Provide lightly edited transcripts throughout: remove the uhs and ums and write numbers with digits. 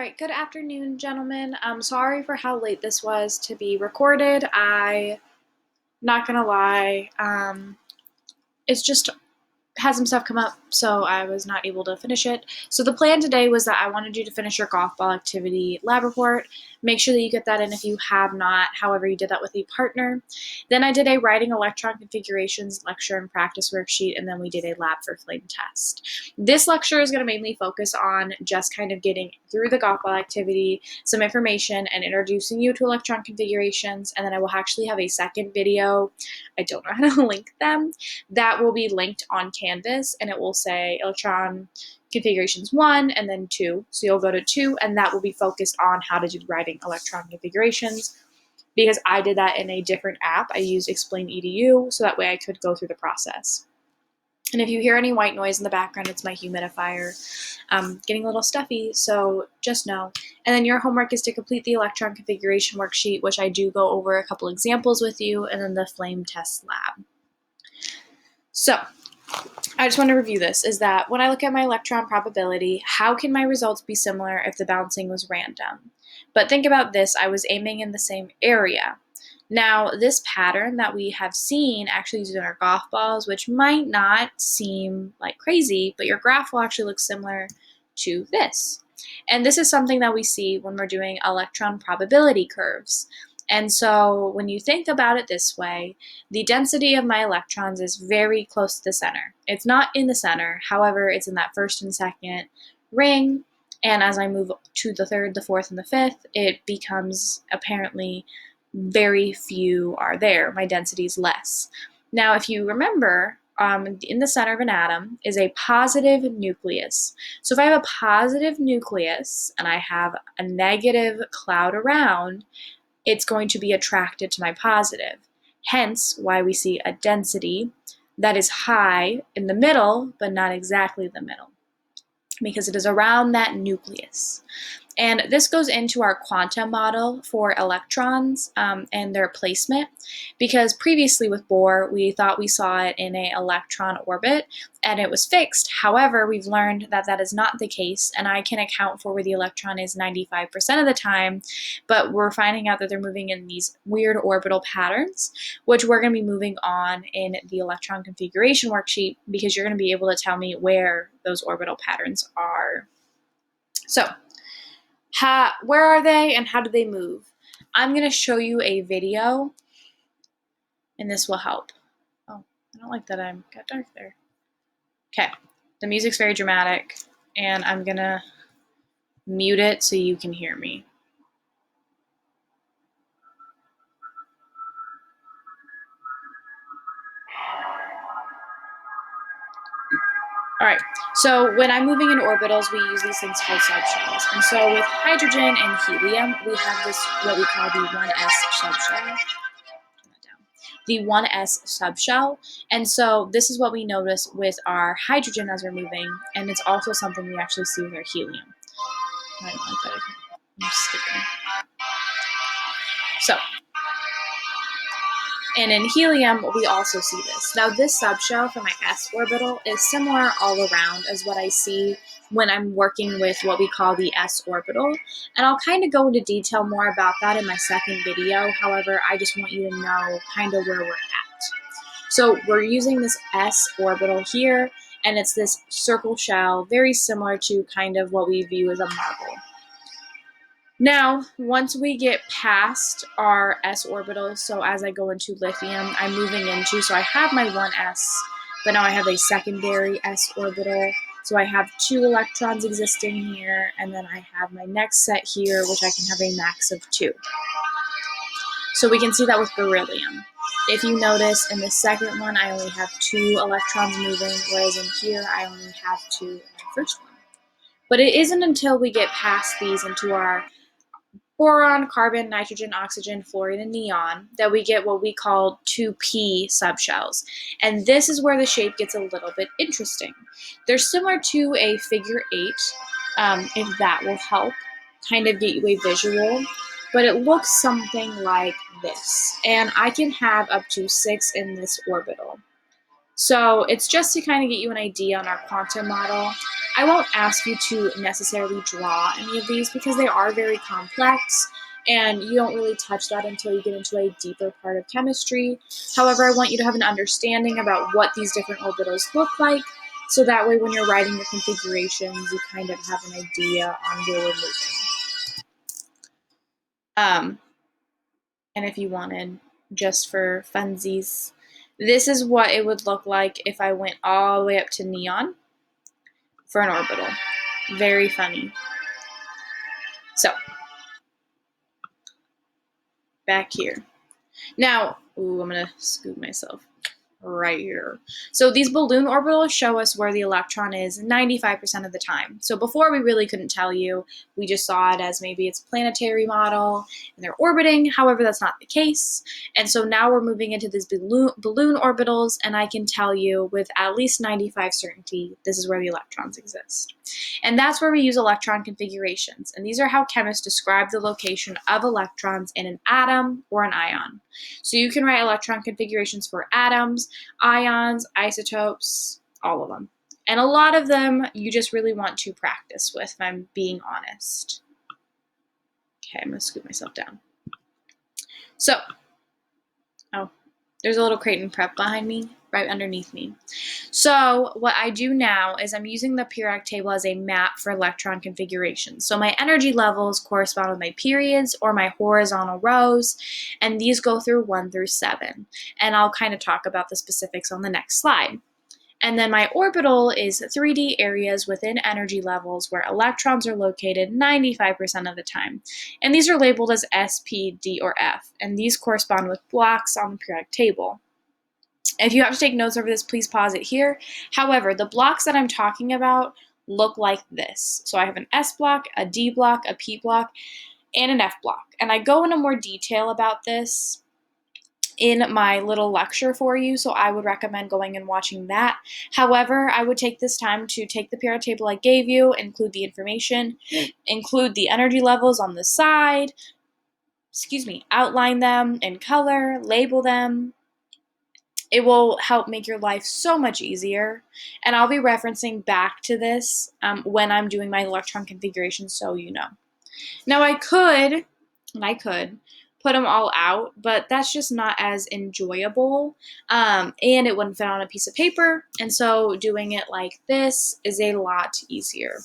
All right, good afternoon, gentlemen. I'm sorry for how late this was to be recorded. Not gonna lie, it's just had some stuff come up, so I was not able to finish it. So the plan today was that I wanted you to finish your golf ball activity lab report. Make sure that you get that in if you have not. However, you did that with a partner. Then I did a writing electron configurations lecture and practice worksheet, and then we did a lab for flame test. This lecture is going to mainly focus on just kind of getting through the golf ball activity, some information, and introducing you to electron configurations. And then I will actually have a second video. I don't know how to link them. That will be linked on Canvas, and it will say Electron configurations 1 and then 2. So you'll go to 2, and that will be focused on how to do writing electron configurations. Because I did that in a different app, I used Explain EDU, so that way I could go through the process. And if you hear any white noise in the background, it's my humidifier getting a little stuffy, so just know. And then your homework is to complete the electron configuration worksheet, which I do go over a couple examples with you, and then the flame test lab. So I just want to review this, is that when I look at my electron probability, how can my results be similar if the bouncing was random? But think about this, I was aiming in the same area. Now, this pattern that we have seen actually used in our golf balls, which might not seem like crazy, but your graph will actually look similar to this. And this is something that we see when we're doing electron probability curves. And so when you think about it this way, the density of my electrons is very close to the center. It's not in the center, however, it's in that first and second ring. And as I move to the third, the fourth, and the fifth, it becomes apparently very few are there. My density is less. Now, if you remember, in the center of an atom is a positive nucleus. So if I have a positive nucleus and I have a negative cloud around, it's going to be attracted to my positive. Hence, why we see a density that is high in the middle, but not exactly the middle, because it is around that nucleus. And this goes into our quantum model for electrons and their placement, because previously with Bohr, we thought we saw it in an electron orbit and it was fixed. However, we've learned that that is not the case, and I can account for where the electron is 95% of the time, but we're finding out that they're moving in these weird orbital patterns, which we're going to be moving on in the electron configuration worksheet, because you're going to be able to tell me where those orbital patterns are. So, where are they and how do they move? I'm going to show you a video, and this will help. Oh, I don't like that I got dark there. Okay, the music's very dramatic, and I'm going to mute it so you can hear me. All right, so when I'm moving in orbitals, we use these things called subshells. And so with hydrogen and helium, we have this, what we call the 1s subshell. The 1s subshell. And so this is what we notice with our hydrogen as we're moving, and it's also something we actually see with our helium. I don't like that. I'm just skipping. So, and in helium, we also see this. Now, this subshell for my s orbital is similar all around as what I see when I'm working with what we call the s orbital. And I'll kind of go into detail more about that in my second video. However, I just want you to know kind of where we're at. So we're using this s orbital here, and it's this circle shell, very similar to kind of what we view as a marble. Now, once we get past our s orbital, so as I go into lithium, I'm moving into, so I have my 1s, but now I have a secondary s orbital. So I have 2 electrons existing here, and then I have my next set here, which I can have a max of 2. So we can see that with beryllium. If you notice, in the second one, I only have 2 electrons moving, whereas in here, I only have 2 in the first one. But it isn't until we get past these into our boron, carbon, nitrogen, oxygen, fluorine, and neon that we get what we call 2p subshells. And this is where the shape gets a little bit interesting. They're similar to a figure 8, if that will help kind of get you a visual, but it looks something like this. And I can have up to 6 in this orbital. So it's just to kind of get you an idea on our quantum model. I won't ask you to necessarily draw any of these because they are very complex and you don't really touch that until you get into a deeper part of chemistry. However, I want you to have an understanding about what these different orbitals look like, so that way when you're writing your configurations, you kind of have an idea on where we're moving. And if you wanted, just for funsies, this is what it would look like if I went all the way up to neon for an orbital. Very funny. So, back here. Now, I'm going to scoop myself right here. So these balloon orbitals show us where the electron is 95% of the time. So before we really couldn't tell you, we just saw it as maybe it's a planetary model and they're orbiting. However, that's not the case. And so now we're moving into these balloon orbitals, and I can tell you with at least 95 certainty, this is where the electrons exist. And that's where we use electron configurations. And these are how chemists describe the location of electrons in an atom or an ion. So you can write electron configurations for atoms, ions, isotopes, all of them. And a lot of them you just really want to practice with, if I'm being honest. Okay, I'm going to scoop myself down. So, there's a little Creighton prep behind me, right underneath me. So what I do now is I'm using the periodic table as a map for electron configuration. So my energy levels correspond with my periods or my horizontal rows, and these go through 1 through 7. And I'll kind of talk about the specifics on the next slide. And then my orbital is 3D areas within energy levels where electrons are located 95% of the time. And these are labeled as S, P, D, or F, and these correspond with blocks on the periodic table. If you have to take notes over this, please pause it here. However, the blocks that I'm talking about look like this. So I have an S block, a D block, a P block, and an F block. And I go into more detail about this in my little lecture for you, so I would recommend going and watching that. However, I would take this time to take the periodic table I gave you, include the information, include the energy levels on the side, outline them in color, label them. It will help make your life so much easier, and I'll be referencing back to this when I'm doing my electron configuration, so you know. Now I could put them all out, but that's just not as enjoyable, and it wouldn't fit on a piece of paper, and so doing it like this is a lot easier.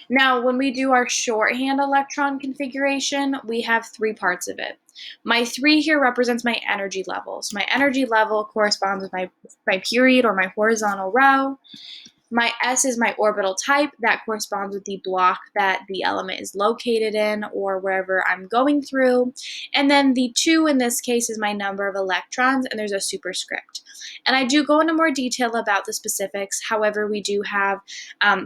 Now, when we do our shorthand electron configuration, we have 3 parts of it. My 3 here represents my energy level. So my energy level corresponds with my period or my horizontal row. My S is my orbital type. That corresponds with the block that the element is located in or wherever I'm going through. And then the 2 in this case is my number of electrons, and there's a superscript. And I do go into more detail about the specifics. However, we do have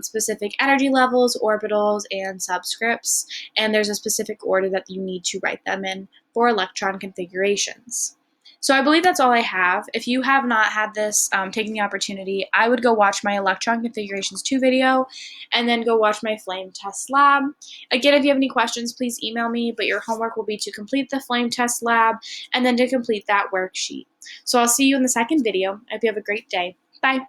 specific energy levels, orbitals, and subscripts, and there's a specific order that you need to write them in for electron configurations. So I believe that's all I have. If you have not had this, taking the opportunity, I would go watch my Electron Configurations 2 video and then go watch my flame test lab. Again, if you have any questions, please email me, but your homework will be to complete the flame test lab and then to complete that worksheet. So I'll see you in the second video. I hope you have a great day. Bye.